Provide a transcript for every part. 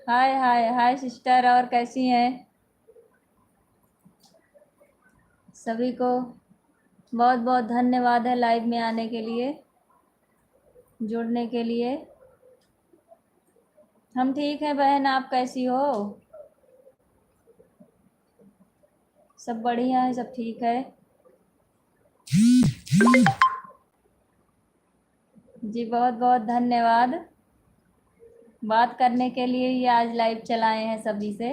हाय हाय हाय sister, और कैसी हैं? सभी को बहुत बहुत धन्यवाद है लाइव में आने के लिए, जुड़ने के लिए। हम ठीक हैं बहन, आप कैसी हो? सब बढ़िया है, सब ठीक है। जी बहुत बहुत धन्यवाद। बात करने के लिए ही आज लाइव चलाए हैं सभी से।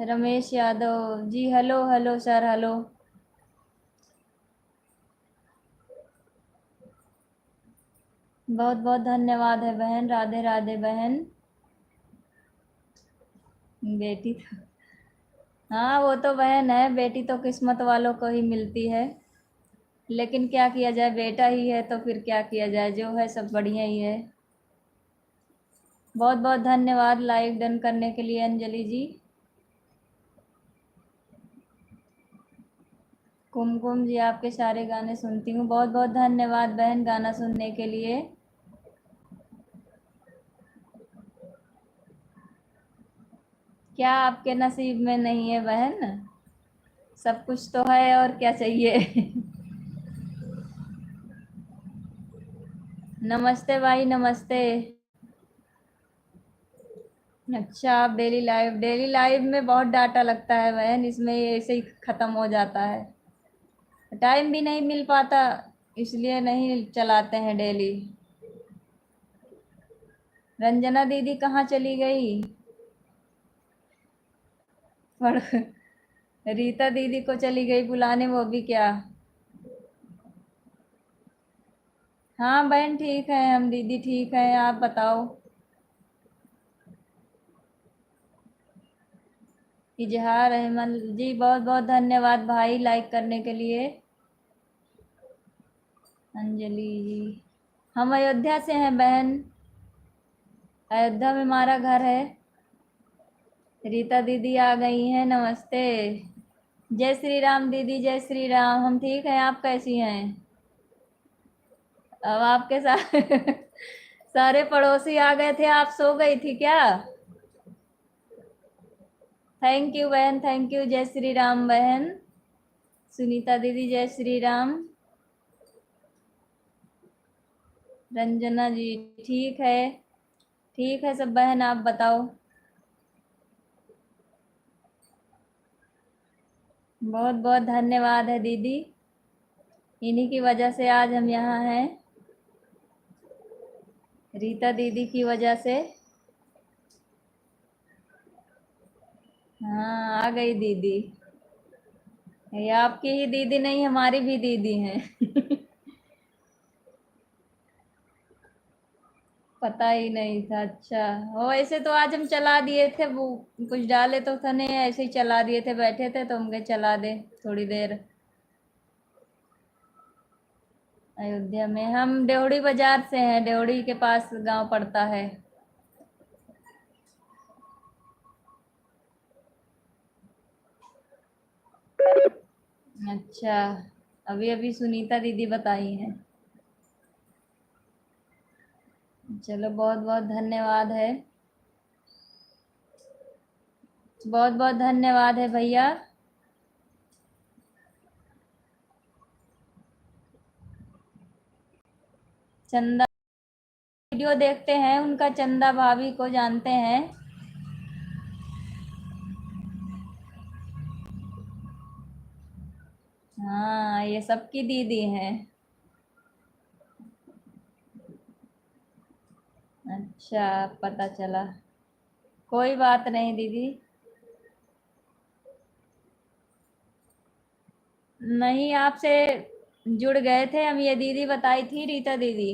Ramesh Yadav ji, hello hello sir, hello. बहुत बहुत धन्यवाद है बहन, राधे राधे बहन। बेटी तो, हाँ वो तो बहन है, बेटी तो किस्मत वालों को ही मिलती है। लेकिन क्या किया जाए, बेटा ही है तो फिर क्या किया जाए, जो है सब बढ़िया ही है। बहुत बहुत धन्यवाद लाइव डन करने के लिए अंजलि जी। कुमकुम जी, आपके सारे गाने सुनती हूँ। बहुत बहुत धन्यवाद बहन गाना सुनने के लिए। क्या आपके नसीब में नहीं है बहन? सब कुछ तो है, और क्या चाहिए। नमस्ते भाई, नमस्ते। अच्छा, आप डेली लाइव में बहुत डाटा लगता है बहन, इसमें ऐसे ही ख़त्म हो जाता है। टाइम भी नहीं मिल पाता, इसलिए नहीं चलाते हैं डेली। रंजना दीदी कहाँ चली गई? पढ़ रीता दीदी को चली गई बुलाने, वो भी क्या? हाँ बहन ठीक है, हम दीदी ठीक है, आप बताओ। इजहार अहमद जी, बहुत बहुत धन्यवाद भाई लाइक करने के लिए। अंजलि जी, हम अयोध्या से हैं बहन, अयोध्या में हमारा घर है। रीता दीदी आ गई हैं, नमस्ते। जय श्री राम दीदी, जय श्री राम। हम ठीक हैं, आप कैसी हैं? अब आपके साथ सारे पड़ोसी आ गए थे, आप सो गई थी क्या? थैंक यू बहन, थैंक यू। जय श्री राम बहन। सुनीता दीदी, जय श्री राम। रंजना जी, ठीक है, ठीक है सब बहन, आप बताओ। बहुत बहुत धन्यवाद है दीदी, इन्हीं की वजह से आज हम यहाँ हैं, रीता दीदी की वजह से। हाँ आ गई दीदी। ये आपकी ही दीदी नहीं, हमारी भी दीदी हैं। पता ही नहीं था। अच्छा, वो ऐसे तो आज हम चला दिए थे, वो कुछ डाले तो थे नहीं, ऐसे ही चला दिए थे, बैठे थे तो हम कहे चला दे थोड़ी देर। अयोध्या में हम देवड़ी बाजार से हैं, देवड़ी के पास गांव पड़ता है। अच्छा, अभी अभी सुनीता दीदी बताई हैं। चलो बहुत बहुत धन्यवाद है, बहुत बहुत धन्यवाद है भैया। चंदा वीडियो देखते हैं उनका, चंदा भाभी को जानते हैं। हाँ ये सबकी दीदी हैं। अच्छा, पता चला। कोई बात नहीं दीदी। नहीं, आपसे जुड़ गए थे हम, ये दीदी बताई थी, रीता दीदी,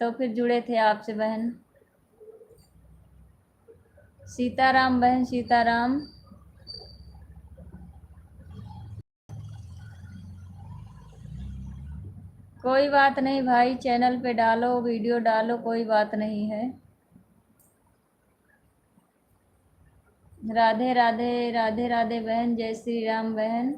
तो फिर जुड़े थे आपसे बहन। सीताराम बहन, सीताराम। कोई बात नहीं भाई, चैनल पे डालो, वीडियो डालो, कोई बात नहीं है। राधे राधे, राधे राधे बहन, जय श्री राम बहन।